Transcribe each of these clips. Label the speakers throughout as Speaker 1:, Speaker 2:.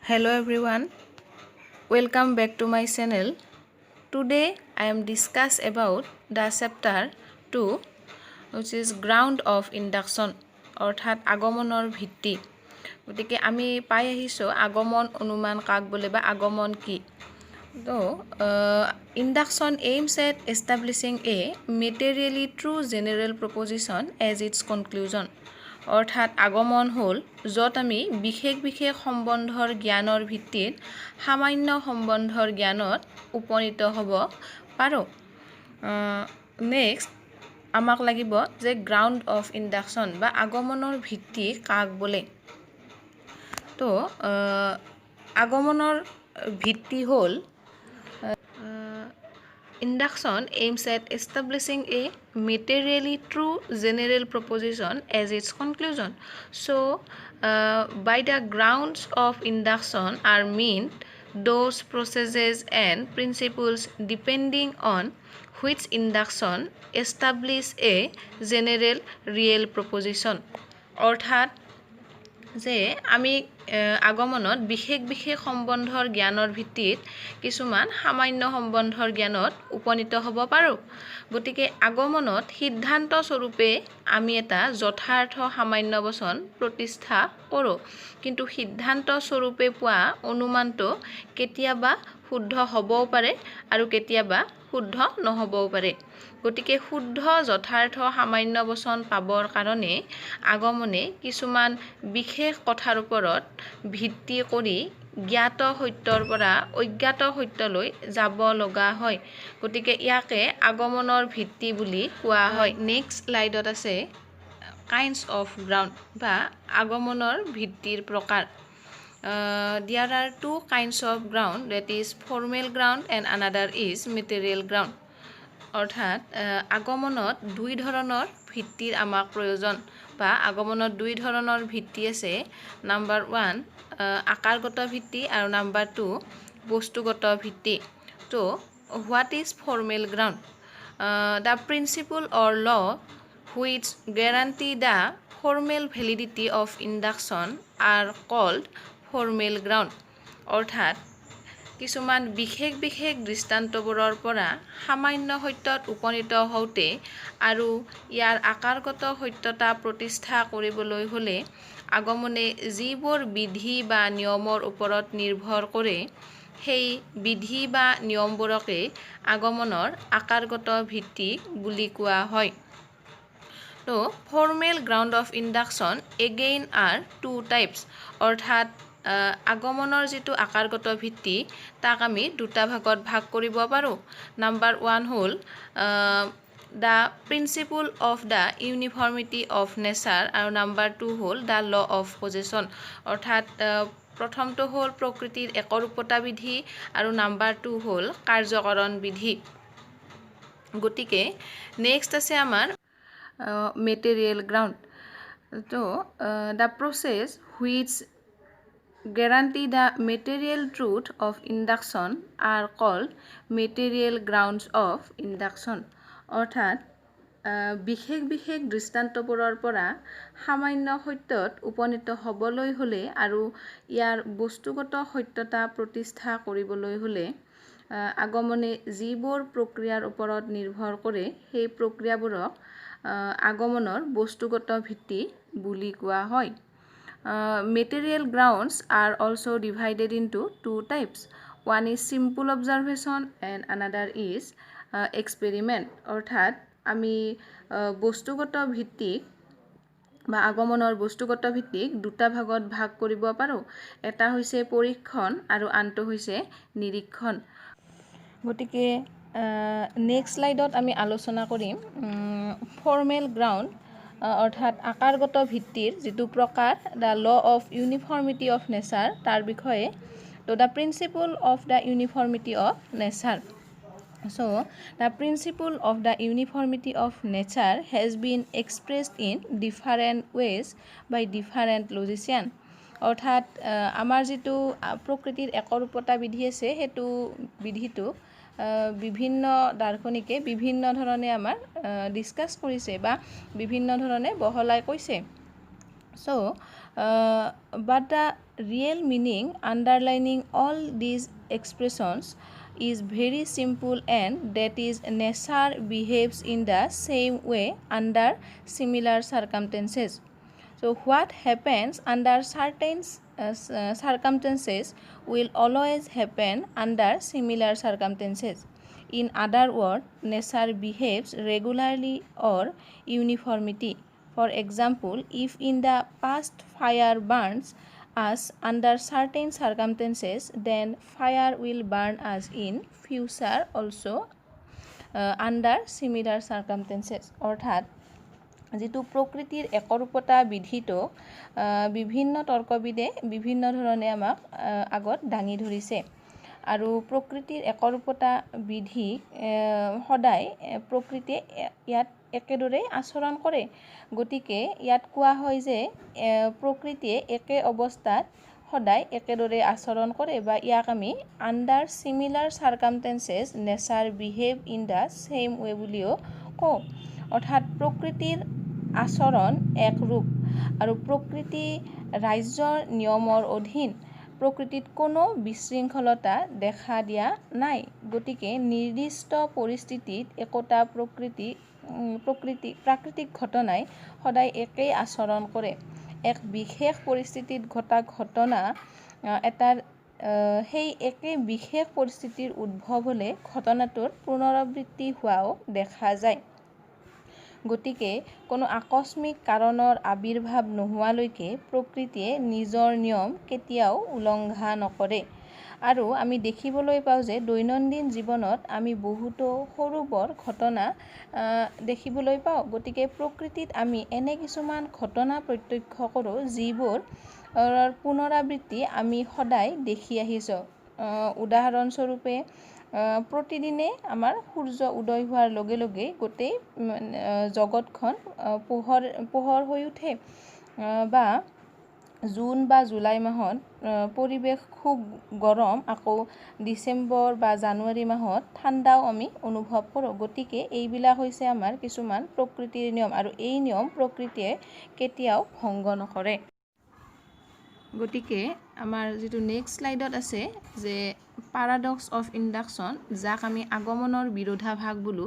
Speaker 1: Hello everyone, welcome back to my channel. Today I am discuss about the chapter 2 which is ground of induction অৰ্থাৎ আগমনৰ ভিত্তি। গতিকে আমি পাই আহিছো আগমন অনুমান কাক বলে বা আগমন কি। তো induction aims at establishing a materially true general proposition as its conclusion. অৰ্থাৎ আগমন হল যত আমি বিশেষ সম্বন্ধৰ জ্ঞানৰ ভিত্তিত সামান্য সম্বন্ধৰ জ্ঞানত উপনীত হ'ব পাৰো। নেক্সট আমাক লাগিব যে গ্ৰাউণ্ড অফ ইন্ডাকশন বা আগমনৰ ভিত্তি কাক বলে। তো আগমনৰ ভিত্তি হল Induction aims at establishing a materially true general proposition as its conclusion. So, by the grounds of induction are meant those processes and principles depending on which induction establish a general real proposition. অৰ্থাৎ যে আমি আগমনত বিশেষ সম্বন্ধৰ জ্ঞানৰ ভিত্তিত কিছুমান সামান্য সম্বন্ধৰ জ্ঞানত উপনীত হ'ব পাৰো। গতিকে আগমনত সিদ্ধান্ত স্বৰূপে আমি এটা যথাৰ্থ সামান্য বচন প্ৰতিষ্ঠা কৰো, কিন্তু সিদ্ধান্ত স্বৰূপে পোৱা অনুমানটো কেতিয়াবা শুদ্ধ হ'বও পাৰে আৰু কেতিয়াবা শুদ্ধ নহ'বও পাৰে। গতিকে শুদ্ধ যথাৰ্থ সামান্য বচন পাবৰ কাৰণে আগমনে কিছুমান বিশেষ কথাৰ ওপৰত ভিত্তি কৰি জ্ঞাত সত্যৰ পৰা অজ্ঞাত সত্যলৈ যাব লগা হয়। গতিকে ইয়াকে আগমনৰ ভিত্তি বুলি কোৱা হয়। নেক্সট স্লাইডত আছে কাইণ্ডছ অফ গ্ৰাউণ্ড বা আগমনৰ ভিত্তিৰ প্ৰকাৰ। There are two kinds of ground, that is formal ground and another is material ground. অৰ্থাৎ আগমনত দুই ধৰণৰ ভিত্তিৰ আমাক প্ৰয়োজন বা আগমনত দুই ধৰণৰ ভিত্তি আছে। নাম্বাৰ 1 আকাৰগত ভিত্তি আৰু নাম্বাৰ 2 বস্তুগত ভিত্তি। তো what is formal ground? The principle or law which guarantee the formal validity of induction are called formal ground. অৰ্থাৎ কিছুমান বিশেষ দৃষ্টান্তবোৰৰ পৰা সামান্য সত্যত উপনীত হওঁতে আৰু ইয়াৰ আকাৰগত সত্যতা প্ৰতিষ্ঠা কৰিবলৈ হ'লে আগমনে যিবোৰ বিধি বা নিয়মৰ ওপৰত নিৰ্ভৰ কৰে সেই বিধি বা নিয়মবোৰকে আগমনৰ আকাৰগত ভিত্তি বুলি কোৱা হয়। তো formal ground of induction again are two types. অৰ্থাৎ আগমনৰ যিটো আকাৰগত ভিত্তি তাক আমি দুটা ভাগত ভাগ কৰিব পাৰো। নাম্বাৰ 1 হ'ল the principle of the uniformity of nature আৰু নাম্বাৰ 2 হ'ল the law of possession. অৰ্থাৎ প্ৰথমটো হ'ল প্ৰকৃতিৰ একৰূপতা বিধি আৰু নাম্বাৰ 2 হ'ল কাৰ্যকৰণ বিধি। গতিকে নেক্সট আছে আমাৰ material ground. তো the process which guarantee the material truth of induction are called material grounds of induction. অৰ্থাৎ বিশেষ দৃষ্টান্তবোৰৰ পৰা সামান্য সত্যত উপনীত হ'বলৈ হ'লে আৰু ইয়াৰ বস্তুগত সত্যতা প্ৰতিষ্ঠা কৰিবলৈ হ'লে আগমনে যিবোৰ প্ৰক্ৰিয়াৰ ওপৰত নিৰ্ভৰ কৰে সেই প্ৰক্ৰিয়াবোৰক আগমনৰ বস্তুগত ভিত্তি বুলি কোৱা হয়। Material grounds are also divided into two types. One is simple observation and another is experiment. অৰ্থাৎ আমি বস্তুগত ভিত্তিক বা আগমনৰ বস্তুগত ভিত্তিক দুটা ভাগত ভাগ কৰিব পাৰো। এটা হৈছে পৰীক্ষণ আৰু আনটো হৈছে নিৰীক্ষণ। গতিকে নেক্সট স্লাইডত আমি আলোচনা কৰিম ফৰ্মেল গ্ৰাউণ্ড অৰ্থাৎ আকাৰগত ভিত্তিৰ যিটো প্ৰকাৰ the law of uniformity of nature তাৰ বিষয়ে। So the principle of the uniformity of nature. So, the principle of the uniformity of nature has been expressed in different ways by different logicians. অৰ্থাৎ আমাৰ যিটো প্ৰকৃতিৰ একৰূপতা বিধি আছে সেইটো বিধিটো বিভিন্ন দাৰ্শনিকে বিভিন্ন ধৰণে আমাৰ ডিসকাস কৰিছে বা বিভিন্ন ধৰণে বহলাই কৈছে। So, but the real meaning underlining all these expressions is very simple, and that is nature behaves in the same way under similar circumstances. So what happens under certain circumstances will always happen under similar circumstances. In other words, nature behaves regularly or uniformity. For example, if in the past fire burns us under certain circumstances, then fire will burn us in future also under similar circumstances. অৰ্থাৎ যিটো প্ৰকৃতিৰ একৰূপতা বিধিটোক বিভিন্ন তৰ্কবিদে বিভিন্ন ধৰণে আমাক আগত দাঙি ধৰিছে আৰু প্ৰকৃতিৰ একৰূপতা বিধি সদায় প্ৰকৃতিয়ে ইয়াত একেদৰে আচৰণ কৰে। গতিকে ইয়াত কোৱা হয় যে প্ৰকৃতিয়ে একে অৱস্থাত সদায় একেদৰে আচৰণ কৰে, বা ইয়াক আমি under similar circumstances nature behave in the same way বুলিও কওঁ। অৰ্থাৎ প্ৰকৃতিৰ আচৰণ একৰূপ আৰু প্ৰকৃতি ৰাজ্যৰ নিয়মৰ অধীন। প্ৰকৃতিত কোনো বিশৃংখলতা দেখা দিয়া নাই। গতিকে নিৰ্দিষ্ট পৰিস্থিতিত একোটা প্ৰাকৃতিক ঘটনাই সদায় একেই আচৰণ কৰে। এক বিশেষ পৰিস্থিতিত ঘটা ঘটনা এটাৰ সেই একে বিশেষ পৰিস্থিতিৰ উদ্ভৱ হ'লে ঘটনাটোৰ পুনৰাবৃত্তি হোৱাও দেখা যায়। গতিকে কোনো আকস্মিক কাৰণৰ আবিৰ্ভাৱ নোহোৱালৈকে প্ৰকৃতিয়ে নিজৰ নিয়ম কেতিয়াও উলংঘা নকৰে। আৰু আমি দেখিবলৈ পাওঁ যে দৈনন্দিন জীৱনত আমি বহুতো সৰু বৰ ঘটনা দেখিবলৈ পাওঁ। গতিকে প্ৰকৃতিত আমি এনে কিছুমান ঘটনা প্ৰত্যক্ষ কৰোঁ যিবোৰ পুনৰাবৃত্তি আমি সদায় দেখি আহিছোঁ। উদাহৰণস্বৰূপে প্ৰতিদিনে আমাৰ সূৰ্য উদয় হোৱাৰ লগে লগে গোটেই জগতখন পোহৰ হৈ উঠে, বা জুন বা জুলাই মাহত পৰিৱেশ খুব গৰম, আকৌ ডিচেম্বৰ বা জানুৱাৰী মাহত ঠাণ্ডাও আমি অনুভৱ কৰোঁ। গতিকে এইবিলাক হৈছে আমাৰ কিছুমান প্ৰকৃতিৰ নিয়ম, আৰু এই নিয়ম প্ৰকৃতিয়ে কেতিয়াও ভংগ নকৰে। গতিকে আমাৰ যিটো নেক্সট শ্লাইডত আছে যে পাৰাডক্স অফ ইণ্ডাকশ্যন, যাক আমি আগমনৰ বিৰোধাভাস বোলো,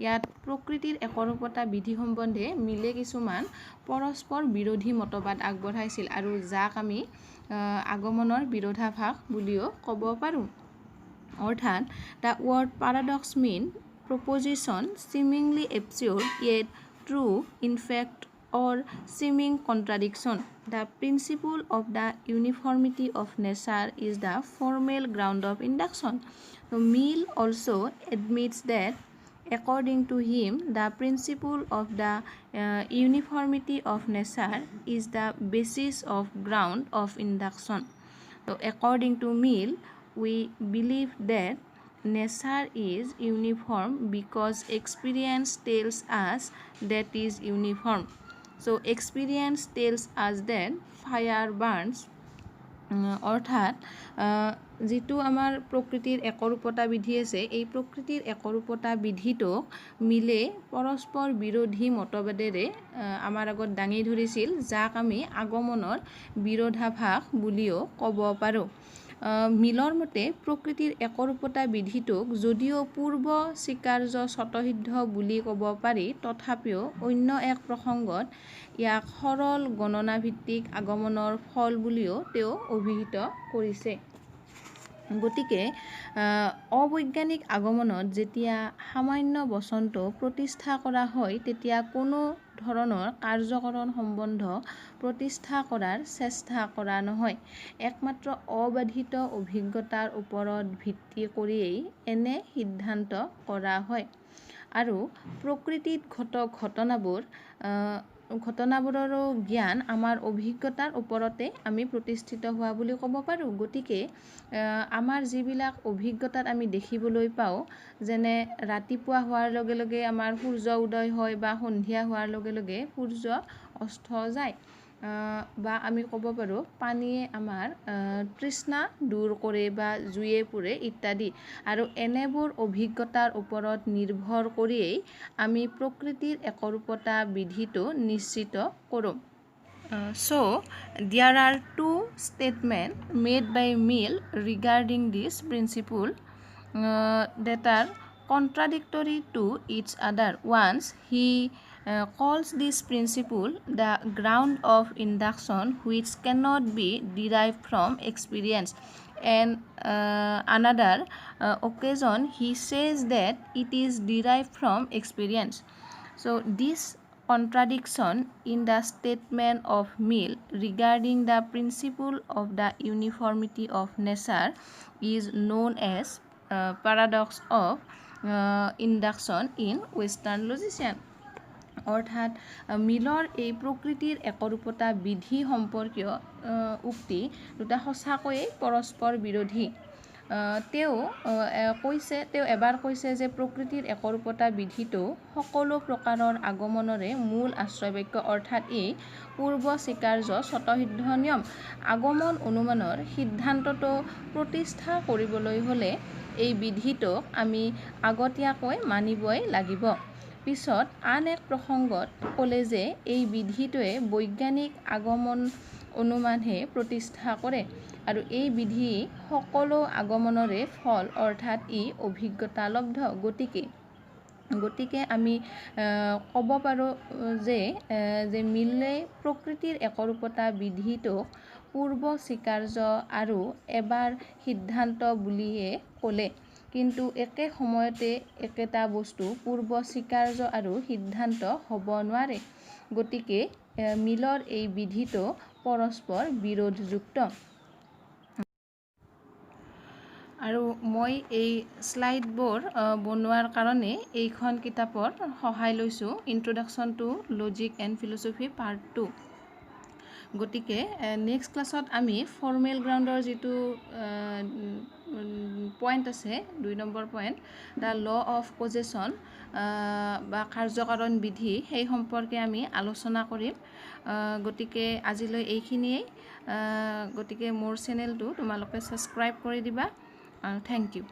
Speaker 1: ইয়াত প্ৰকৃতিৰ একৰূপতা বিধি সম্বন্ধে মিলে কিছুমান পৰস্পৰ বিৰোধী মতবাদ আগবঢ়াইছিল, আৰু যাক আমি আগমনৰ বিৰোধাভাস বুলিও ক'ব পাৰোঁ। অৰ্থাৎ the word paradox mean proposition seemingly absurd yet true in fact or seeming contradiction. The principle of the uniformity of nature is the formal ground of induction. So Mill also admits that according to him the principle of the uniformity of nature is the basis of ground of induction. So according to Mill, we believe that nature is uniform because experience tells us that is uniform. So experience tells us that fire burns. অৰ্থাৎ যিটো আমাৰ প্ৰকৃতিৰ একৰূপতা বিধি আছে, এই প্ৰকৃতিৰ একৰূপতা বিধিটোক মিলে পৰস্পৰ বিৰোধী মতবাদেৰে আমাৰ আগত দাঙি ধৰিছিল, যাক আমি আগমনৰ বিৰোধাভাস বুলিও ক'ব পাৰোঁ। মিলৰ মতে প্ৰকৃতিৰ একৰূপতা বিধিটোক যদিও পূৰ্ব স্বীকাৰ্য স্বতঃসিদ্ধ বুলি ক'ব পাৰি, তথাপিও অন্য এক প্ৰসংগত ইয়াক সৰল গণনাভিত্তিক আগমনৰ ফল বুলিও তেওঁ অভিহিত কৰিছে। গতিকে অবৈজ্ঞানিক আগমনত যেতিয়া সামান্য বচন্ত প্ৰতিষ্ঠা কৰা হয়, তেতিয়া কোনো ধৰণৰ কাৰ্যকৰণ সম্বন্ধ প্ৰতিষ্ঠা কৰাৰ চেষ্টা কৰা নহয়। একমাত্ৰ অবাধিত অভিজ্ঞতাৰ ওপৰত ভিত্তি কৰিয়েই এনে সিদ্ধান্ত কৰা হয়, আৰু প্ৰকৃতিত ঘটনাবোৰৰো জ্ঞান আমাৰ অভিজ্ঞতাৰ ওপৰতে আমি প্ৰতিষ্ঠিত হোৱা বুলি ক'ব পাৰোঁ। গতিকে আমাৰ যিবিলাক অভিজ্ঞতাত আমি দেখিবলৈ পাওঁ, যেনে ৰাতিপুৱা হোৱাৰ লগে লগে আমাৰ সূৰ্য উদয় হয়, বা সন্ধিয়া হোৱাৰ লগে লগে সূৰ্য অস্ত যায়, বা আমি ক'ব পাৰোঁ পানীয়ে আমাৰ তৃষ্ণা দূৰ কৰে বা জুয়ে পুৰে ইত্যাদি। আৰু এনেবোৰ অভিজ্ঞতাৰ ওপৰত নিৰ্ভৰ কৰিয়েই আমি প্ৰকৃতিৰ একৰূপতা বিধিটো নিশ্চিত কৰোঁ। So, there are two statements made by Mill regarding this principle that are contradictory to each other. Once he calls this principle the ground of induction which cannot be derived from experience, and another occasion he says that it is derived from experience. So this contradiction in the statement of Mill regarding the principle of the uniformity of nature is known as paradox of induction in Western logician. অৰ্থাৎ মিলৰ এই প্ৰকৃতিৰ একৰূপতা বিধি সম্পৰ্কীয় উক্তি দুটা সঁচাকৈয়ে পৰস্পৰ বিৰোধী। তেওঁ এবাৰ কৈছে যে প্ৰকৃতিৰ একৰূপতা বিধিটো সকলো প্ৰকাৰৰ আগমনৰে মূল আশ্ৰয়বাক্য, অৰ্থাৎ ই পূৰ্ব স্বীকাৰ্য স্বতঃসিদ্ধ নিয়ম। আগমন অনুমানৰ সিদ্ধান্তটো প্ৰতিষ্ঠা কৰিবলৈ হ'লে এই বিধিটোক আমি আগতীয়াকৈ মানিবই লাগিব। পিছত আন এক প্ৰসংগত ক'লে যে এই বিধিটোৱে বৈজ্ঞানিক আগমন অনুমানহে প্ৰতিষ্ঠা কৰে আৰু এই বিধি সকলো আগমনৰে ফল, অৰ্থাৎ ই অভিজ্ঞতালব্ধ। গতিকে আমি ক'ব পাৰোঁ যে মিলে প্ৰকৃতিৰ একৰূপতা বিধিটোক পূৰ্ব স্বীকাৰ্য আৰু এবাৰ সিদ্ধান্ত বুলিয়ে ক'লে, কিন্তু একে সময়তে একেটা বস্তু পূৰ্ব স্বীকাৰ্য আৰু সিদ্ধান্ত হ'ব নোৱাৰে। গতিকে মিলৰ এই বিধিটো পৰস্পৰ বিৰোধযুক্ত। আৰু মই এই শ্লাইডবোৰ বনোৱাৰ কাৰণে এইখন কিতাপৰ সহায় লৈছোঁ, introduction two logic and philosophy part 2। গতিকে নেক্সট ক্লাছত আমি ফৰ্মেল গ্ৰাউণ্ডৰ যিটো পইণ্ট আছে, 2 নম্বৰ point, the law of causation বা কাৰ্যকাৰণ বিধি, সেই সম্পৰ্কে আমি আলোচনা কৰিম। গতিকে আজিলৈ এইখিনিয়েই। গতিকে মোৰ চেনেলটো তোমালোকে ছাবস্ক্ৰাইব কৰি দিবা। Thank you.